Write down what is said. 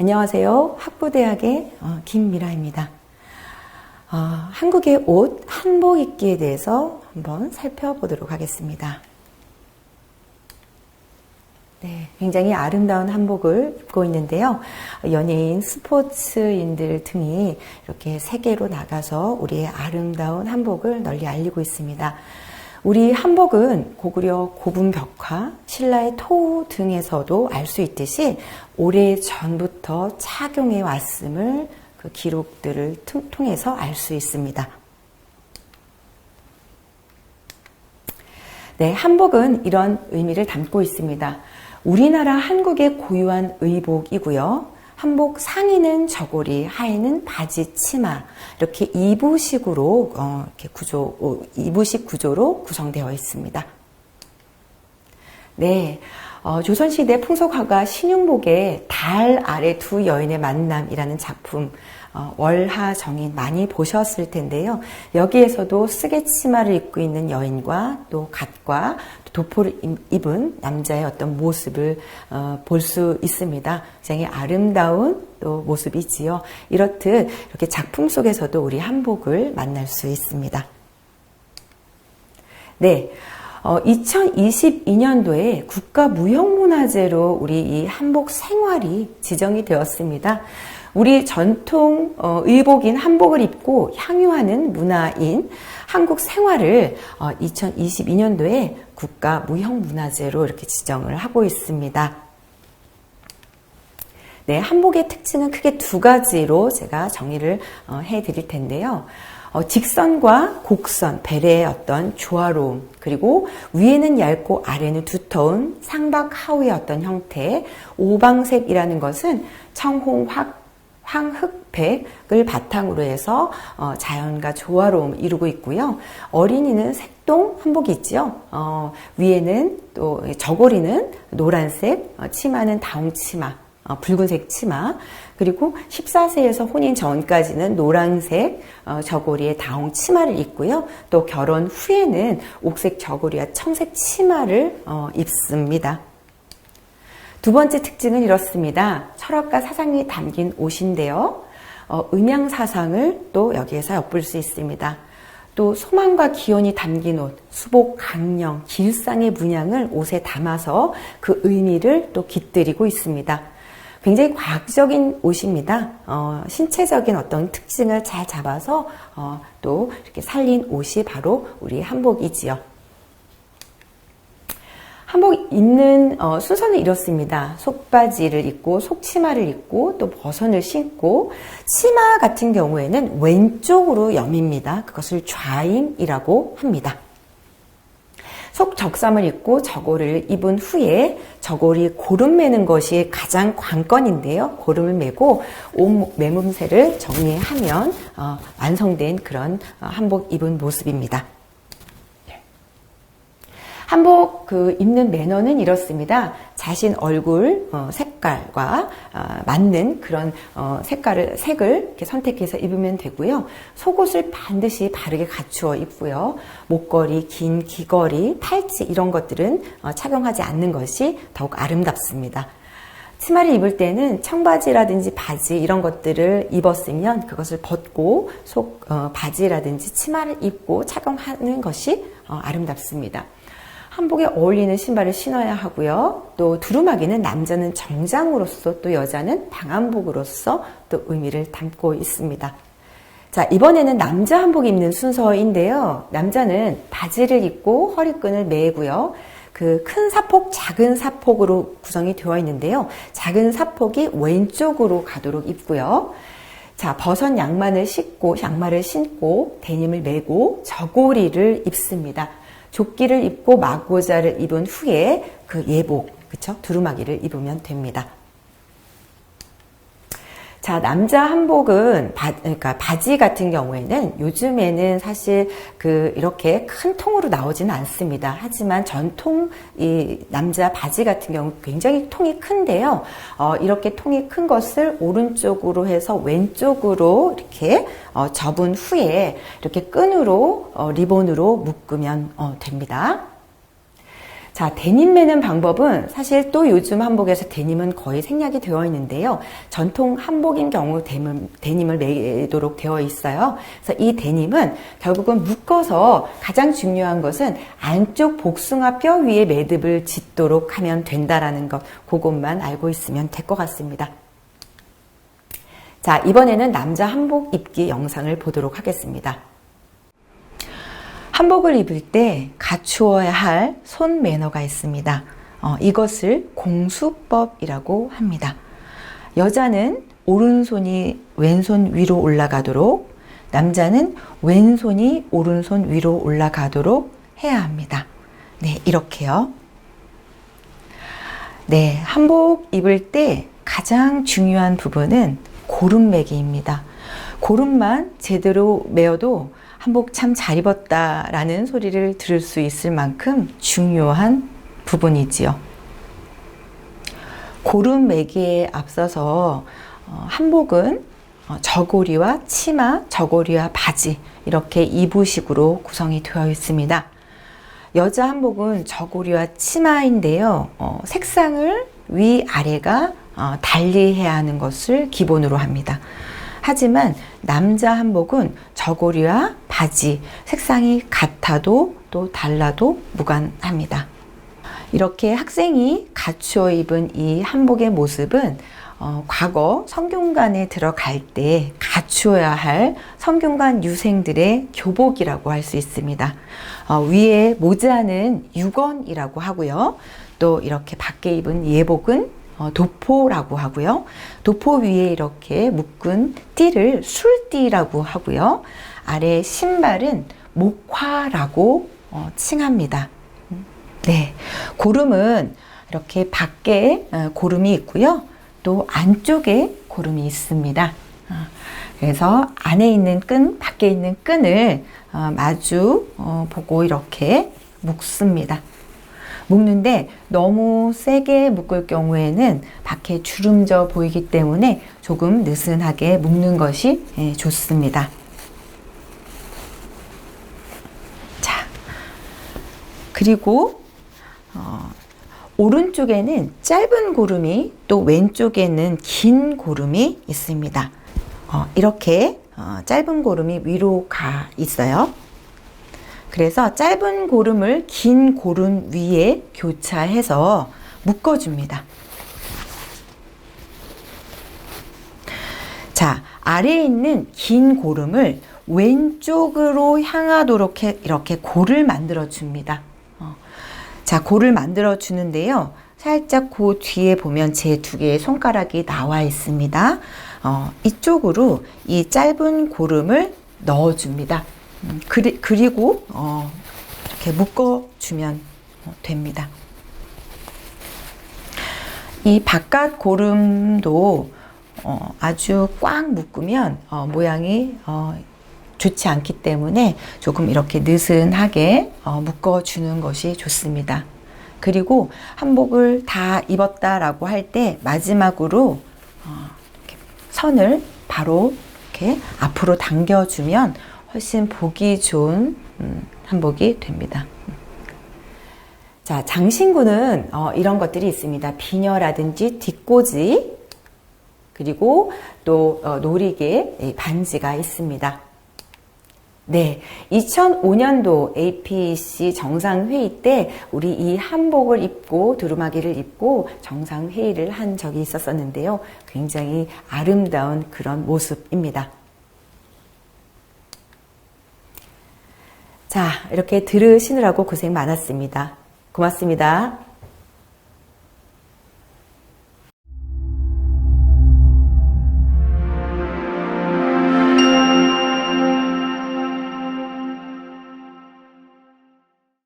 안녕하세요. 학부대학의 김미라입니다. 한국의 옷, 한복 입기에 대해서 한번 살펴보도록 하겠습니다. 네, 굉장히 아름다운 한복을 입고 있는데요. 연예인, 스포츠인들 등이 이렇게 세계로 나가서 우리의 아름다운 한복을 널리 알리고 있습니다. 우리 한복은 고구려 고분 벽화, 신라의 토 등에서도 알 수 있듯이 오래전부터 착용해 왔음을 그 기록들을 통해서 알 수 있습니다. 네, 한복은 이런 의미를 담고 있습니다. 우리나라 한국의 고유한 의복이고요. 한복 상의는 저고리, 하의는 바지, 치마 이렇게 이부식으로 이부식 구조로 구성되어 있습니다. 네, 조선시대 풍속화가 신윤복의 달 아래 두 여인의 만남이라는 작품 월하정인 많이 보셨을 텐데요. 여기에서도 쓰개 치마를 입고 있는 여인과 또 갓과 도포를 입은 남자의 어떤 모습을 볼 수 있습니다. 굉장히 아름다운 또 모습이지요. 이렇듯 이렇게 작품 속에서도 우리 한복을 만날 수 있습니다. 네. 2022년도에 국가무형문화재로 우리 이 한복 생활이 지정이 되었습니다. 우리 전통 의복인 한복을 입고 향유하는 문화인 한국 생활을 2022년도에 국가무형문화재로 이렇게 지정을 하고 있습니다. 네, 한복의 특징은 크게 두 가지로 제가 정리를 해드릴 텐데요. 직선과 곡선, 벨의 어떤 조화로움, 그리고 위에는 얇고 아래는 두터운 상박하우의 어떤 형태, 오방색이라는 것은 청홍, 황흑백을 바탕으로 해서 자연과 조화로움을 이루고 있고요. 어린이는 색동 한복이 있죠. 위에는 또 저고리는 노란색, 치마는 다홍치마, 붉은색 치마, 그리고 14세에서 혼인 전까지는 노란색 저고리에 다홍 치마를 입고요. 또 결혼 후에는 옥색 저고리와 청색 치마를 입습니다. 두 번째 특징은 이렇습니다. 철학과 사상이 담긴 옷인데요. 음양사상을 또 여기에서 엿볼 수 있습니다. 또 소망과 기원이 담긴 옷, 수복, 강령, 길상의 문양을 옷에 담아서 그 의미를 또 깃들이고 있습니다. 굉장히 과학적인 옷입니다. 신체적인 어떤 특징을 잘 잡아서 또 이렇게 살린 옷이 바로 우리 한복이지요. 한복 입는 순서는 이렇습니다. 속바지를 입고 속치마를 입고 또 버선을 신고 치마 같은 경우에는 왼쪽으로 여밉니다. 그것을 좌임이라고 합니다. 속적삼을 입고 저고리를 입은 후에 저고리 고름 매는 것이 가장 관건인데요. 고름을 매고 옷 매문새를 정리하면 완성된 그런 한복 입은 모습입니다. 한복 입는 매너는 이렇습니다. 자신 얼굴 색깔과 맞는 그런 색을 이렇게 선택해서 입으면 되고요. 속옷을 반드시 바르게 갖추어 입고요. 목걸이, 긴 귀걸이, 팔찌 이런 것들은 착용하지 않는 것이 더욱 아름답습니다. 치마를 입을 때는 청바지라든지 바지 이런 것들을 입었으면 그것을 벗고 속 바지라든지 치마를 입고 착용하는 것이 아름답습니다. 한복에 어울리는 신발을 신어야 하고요. 또 두루마기는 남자는 정장으로서 또 여자는 방한복으로서 또 의미를 담고 있습니다. 자, 이번에는 남자 한복 입는 순서인데요. 남자는 바지를 입고 허리끈을 매고요. 그 큰 사폭, 작은 사폭으로 구성이 되어 있는데요. 작은 사폭이 왼쪽으로 가도록 입고요. 자, 버선 양말을 신고 데님을 매고 저고리를 입습니다. 조끼를 입고 막고자를 입은 후에 그 예복, 그쵸? 두루마기를 입으면 됩니다. 자, 남자 한복은 그러니까 바지 같은 경우에는 요즘에는 사실 이렇게 큰 통으로 나오지는 않습니다. 하지만 전통 이 남자 바지 같은 경우 굉장히 통이 큰데요. 이렇게 통이 큰 것을 오른쪽으로 해서 왼쪽으로 이렇게 접은 후에 이렇게 끈으로 리본으로 묶으면 됩니다. 자, 데님 매는 방법은 사실 또 요즘 한복에서 데님은 거의 생략이 되어 있는데요. 전통 한복인 경우 데님을 매도록 되어 있어요. 그래서 이 데님은 결국은 묶어서 가장 중요한 것은 안쪽 복숭아 뼈 위에 매듭을 짓도록 하면 된다라는 것, 그것만 알고 있으면 될 것 같습니다. 자, 이번에는 남자 한복 입기 영상을 보도록 하겠습니다. 한복을 입을 때 갖추어야 할 손 매너가 있습니다. 이것을 공수법이라고 합니다. 여자는 오른손이 왼손 위로 올라가도록, 남자는 왼손이 오른손 위로 올라가도록 해야 합니다. 네, 이렇게요. 네, 한복 입을 때 가장 중요한 부분은 고름매기입니다. 고름만 제대로 매어도 한복 참 잘 입었다라는 소리를 들을 수 있을 만큼 중요한 부분이지요. 고름 매기에 앞서서 한복은 저고리와 치마, 저고리와 바지 이렇게 2부식으로 구성이 되어 있습니다. 여자 한복은 저고리와 치마인데요. 색상을 위아래가 달리해야 하는 것을 기본으로 합니다. 하지만 남자 한복은 저고리와 바지, 색상이 같아도 또 달라도 무관합니다. 이렇게 학생이 갖추어 입은 이 한복의 모습은 과거 성균관에 들어갈 때 갖추어야 할 성균관 유생들의 교복이라고 할 수 있습니다. 위에 모자는 유건이라고 하고요. 또 이렇게 밖에 입은 예복은 도포라고 하고요. 도포 위에 이렇게 묶은 띠를 술띠라고 하고요. 아래 신발은 목화라고 칭합니다. 네, 고름은 이렇게 밖에 고름이 있고요. 또 안쪽에 고름이 있습니다. 그래서 안에 있는 끈, 밖에 있는 끈을 마주 보고 이렇게 묶습니다. 묶는데 너무 세게 묶을 경우에는 밖에 주름져 보이기 때문에 조금 느슨하게 묶는 것이 좋습니다. 자, 그리고 오른쪽에는 짧은 고름이 또 왼쪽에는 긴 고름이 있습니다. 이렇게 짧은 고름이 위로 가 있어요. 그래서 짧은 고름을 긴 고름 위에 교차해서 묶어줍니다. 자, 아래에 있는 긴 고름을 왼쪽으로 향하도록 이렇게 골을 만들어 줍니다. 자, 골을 만들어 주는데요. 살짝 그 뒤에 보면 제 두 개의 손가락이 나와 있습니다. 이쪽으로 이 짧은 고름을 넣어 줍니다. 그리고 이렇게 묶어주면 됩니다. 이 바깥 고름도 아주 꽉 묶으면 모양이 좋지 않기 때문에 조금 이렇게 느슨하게 묶어주는 것이 좋습니다. 그리고 한복을 다 입었다라고 할 때 마지막으로 이렇게 선을 바로 이렇게 앞으로 당겨주면 훨씬 보기 좋은 한복이 됩니다. 자, 장신구는 이런 것들이 있습니다. 비녀라든지 뒷꽂이, 그리고 또 놀이개 반지가 있습니다. 네, 2005년도 APC 정상회의 때 우리 이 한복을 입고 두루마기를 입고 정상회의를 한 적이 있었는데요. 굉장히 아름다운 그런 모습입니다. 자, 이렇게 들으시느라고 고생 많았습니다. 고맙습니다.